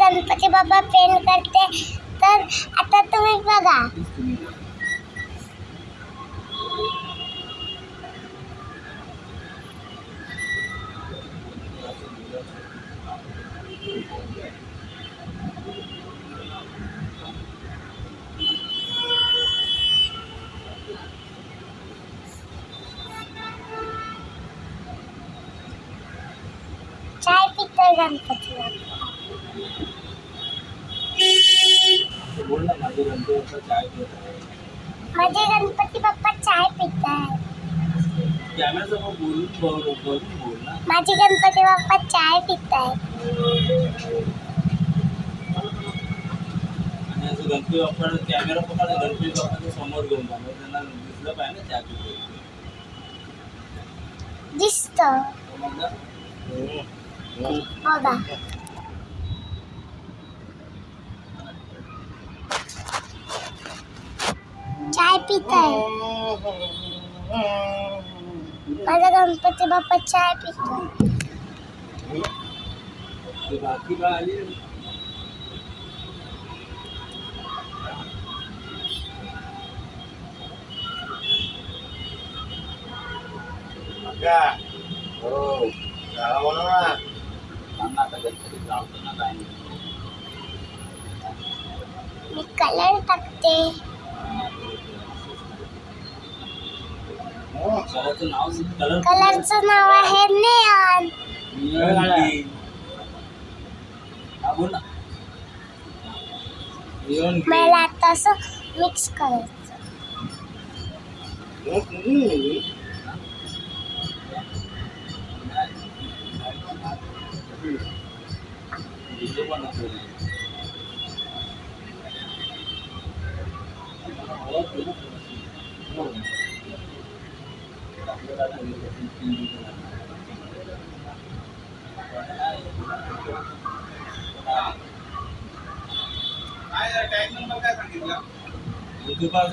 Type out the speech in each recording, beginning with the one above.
Ganpati Bappa paint करते. तर आता तुम्ही बघा. चाय पितोय गणपती बाप्पा. माझे गणपती बाप्पा चाय पिताय. माझे गणपती बाप्पा चाय पिताय. गणपती बाप्पा कॅमेरा पकडा, गणपती बाप्पाच्या समोर घेऊन जाणार, त्यांना दिसलं पाहिजे ना चहा पितोय. दिसत बघा. चाय पिताय. माझा गणपती बाप्पा चाय पितोय. बाकी काय आली हो शाळा बनवा आता गणपती लावतो ना काय मी कलर टाकते. कलरचं नाव कलर कलरचं नाव आहे नेऑन. मला आता असं मिक्स करायचं.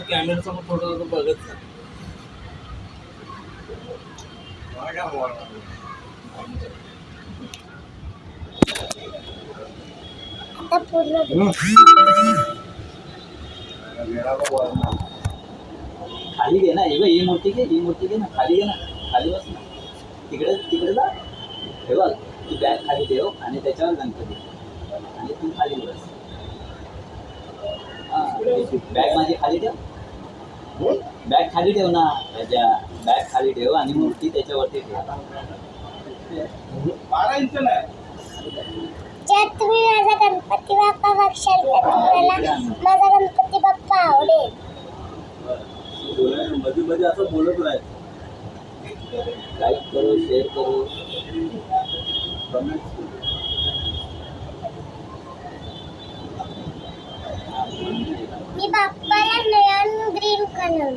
कॅमेरा समोर थोडं बघत आता पूर्ण खाली घे ना. ही मूर्ती घे ना, खाली घे ना, खाली बस ना. तिकडे जा. हे बघ, ती बॅग खाली ठेव आणि त्याच्यावर गणपती आणि तू खाली बस. बॅग माझी खाली ठेव. बॅग खाली ठेव ना. बॅग खाली ठेव आणि मूर्ती त्याच्यावरती ठेव. 12 इंच नाही. जर तुम्ही माझा गणपती बाप्पा बघशाल तर तुम्हाला माझा गणपती बाप्पा आवडेल. मध्ये असं बोलत राहायचं. लाईक करो, शेअर करो, कमेंट. मी बाप्पाला नेऑन ग्रीन कलर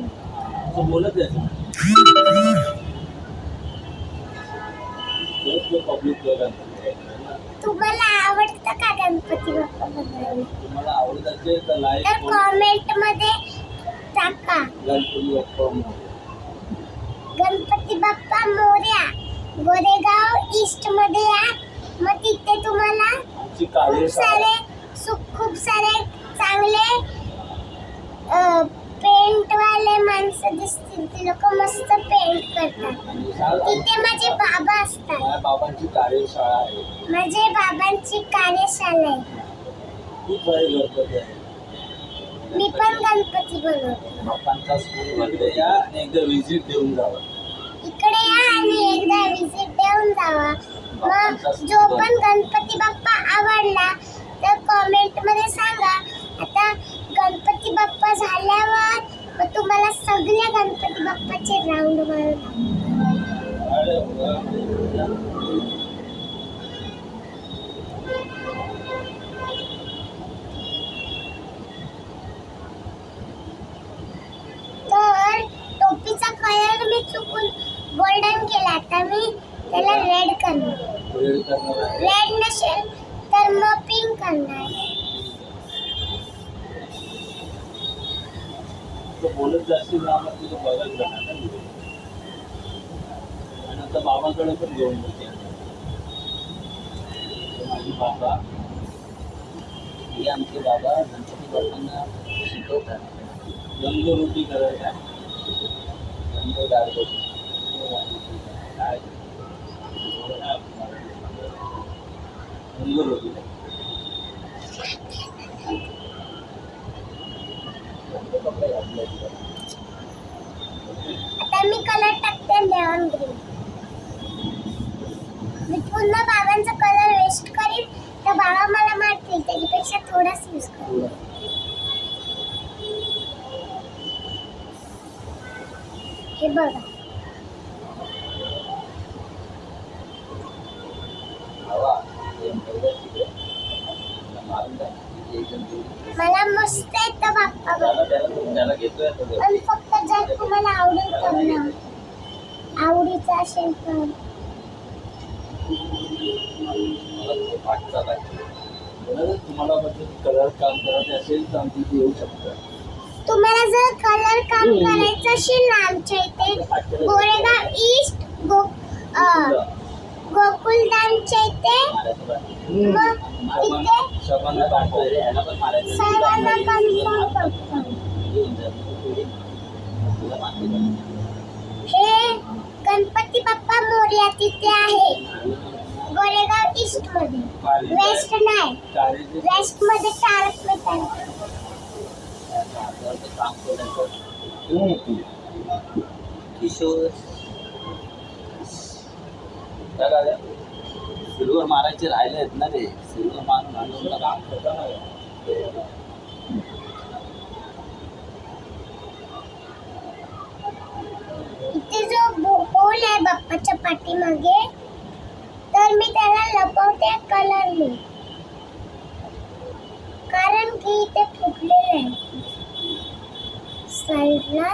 असं बोलत जायचं. पब्लिक तुम्हाला आवडतं का गणपती बाप्पा बनवायला? तुम्हाला आवडत असेल तर लाईक तर कॉमेंट मध्ये टाका गणपती बाप्पा. गणपती बाप्पा मोरया. गोरेगाव ईस्ट मध्ये या. मग तिथे तुम्हाला खूप सारे चांगले पेंट वाले माणसं दिसतील. ते लोक मस्त पेंट करतात. तिथे माझे बाबा असतात. माझ्या बाबांची कार्यशाळा आहे. माझे बाबांची कार्यशाळा आहे. खूप सारे गणपती आहे. मी पण गणपती बनवते. बाप्पांचा स्कूलमध्ये या आणि एकदा व्हिजिट देऊन जावा. इकडे या आणि एकदा विजिट देऊन जावा. मग जो पण गणपती बाप्पा आवडला तर कॉमेंट मध्ये सांगा. आता गणपती बाप्पा झाल्यावर मग तुम्हाला सगळे गणपती बाप्पाचे राऊंड मारून तर टोपीचा कलर मी चुकून गोल्डन केला. आता मी त्याला रेड करणार. रेड नसेल तर मग पिंक करणार. बोलत जास्तीत आम्हाला तुझं बघत जाणार आणि आता बाबाकडे पण घेऊन बघते. माझी बाबा हे आमचे बाबा गणपती बाप्पांना शिकवतात. रंगरोटी करायला, रंग दाखवतो काय रंगरोटी आता मी कलर टाकते नेऑन ग्रीन. मी पुन्हा बाबांचा कलर वेस्ट करीन तर बाबा मला मारतील. त्याच्यापेक्षा थोडाच यूज करू. हे बघा हवा मारून टाक. एकदम मला मस्त येतं बाप्पा बघा. त्याला घेतोय तो पण फक्त जर तुम्हाला आवडेल तर ना, आवडीचं असेल तर. पाठचा पाहिजे तुम्हाला म्हणजे कलर काम करायचे असेल तर आमची इथे येऊ शकतं. तुम्हाला जर कलर काम करायचं असेल ना आमच्या इथे गोरेगाव ईस्ट गोकुलधामच्या इथे मग तिथे सर्वांना पाठतोय रे, ह्याला पण मारायचं. सर्वांना कन्फर्म करतो. हे गणपती बाप्पा मोरया तिथे आहे गोरेगाव ईस्ट मध्ये. वेस्ट नाही, वेस्ट मध्ये तारक मेहता. काम किशोर काय झालं? सिल्वर मारायचे राहिले आहेत ना रे. सिल्वर मारून आणून काम करता ना. इथे जो होल आहे बाप्पाच्या पाठीमागे तर मी त्याला लपवते कलरने, कारण की इथे फुटलेलं आहे साईडला.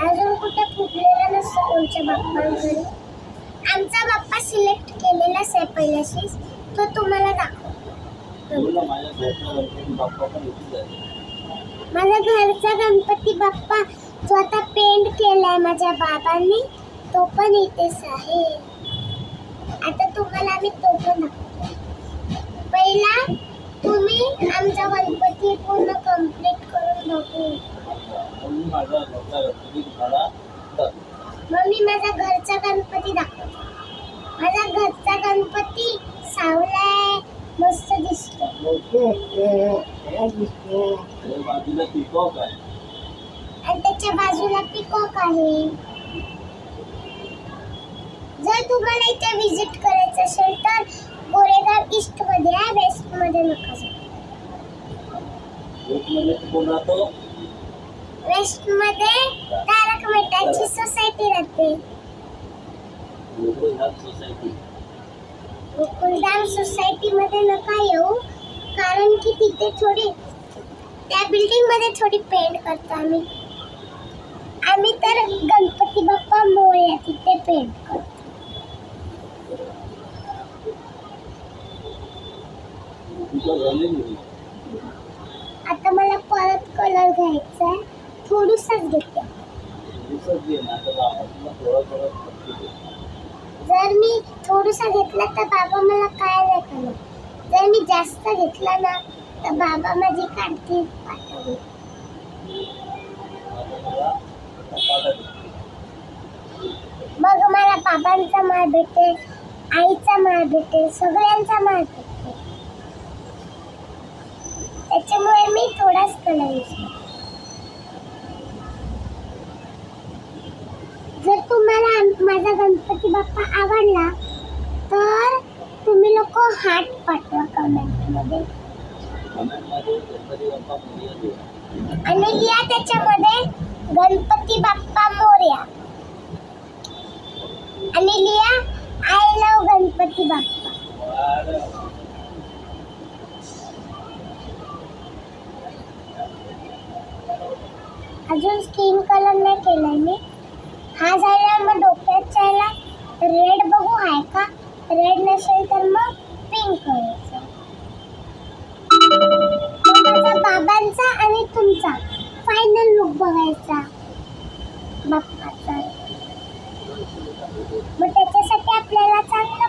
अजून कुठे फुटलेला नसतो कोणत्या बाप्पांकडे. आमचा बाप्पा सिलेक्ट केलेलाच आहे पहिल्याशीच, तो तुम्हाला दाखवतो. माझ्या घरचा गणपती बाप्पा पण इथेच आहे. माझ्या घरचा गणपती बाप्पा जो आता पेंट केलाय माझ्या बाबांनी तो पण इथेच आहे. आता तुम्हाला आम्ही तो पण दाखवतो. पहिला तुम्ही आमचा गणपती पूर्ण कम्प्लीट करून बघू. माझा घरचा गणपती तुम्हाला मग मी माझा घरचा गणपती दाखवतो. माझा घरचा गणपती सावलाय, मस्त दिसतो. बाजूला पिकॉक आहे आणि त्याच्या बाजूला पिकॉक आहे. जर तुम्हाला इथे विजिट करायचं असेल तर गोरेगाव ईस्ट मध्ये आहे, वेस्ट मध्ये नका जाऊ. कोण राहतो? वेस्ट मध्ये तारक मेहताची सोसायटी राहते. सोसायटी गोकुलधाम सोसायटी मध्ये नका येऊ, कारण की तिथे थोडी त्या बिल्डिंग मध्ये थोडी पेंट करतो आम्ही. आम्ही तर गणपती बाप्पा मोरया तिथे पेंट करतो. आता मला परत कलर घ्यायचा आहे, थोडीसाच घेते. जर मी थोडासा घेतला तर बाबा मला काय नाही करणार. जर मी जास्त घेतला ना तर बाबा माझी काढतील पाठवली. मग मला बाबांचा माळ भेटेल, आईचा माळ भेटेल, सगळ्यांचा माळ भेटेल. त्याच्यामुळे मी थोडाच कलर यूज करते. जर तुम्हाला माझा गणपती बाप्पा आवडला तर तुम्ही लोक हार्ट पाठवा कमेंटमध्ये आणि लिहा त्याच्यामध्ये गणपती बाप्पा मोरया आणि लिहा आय लव गणपती बाप्पा. अजून स्किन कलर नाही केलाय मी. हा झाला मग डोक्याचा याला रेड बघू आहे का. रेड नसेल तर मग पिंक करायचं. माझ्या बाबांचा आणि तुमचा फायनल लुक बघायचा बाप्पाचा. मग त्याच्यासाठी आपल्याला चांगलं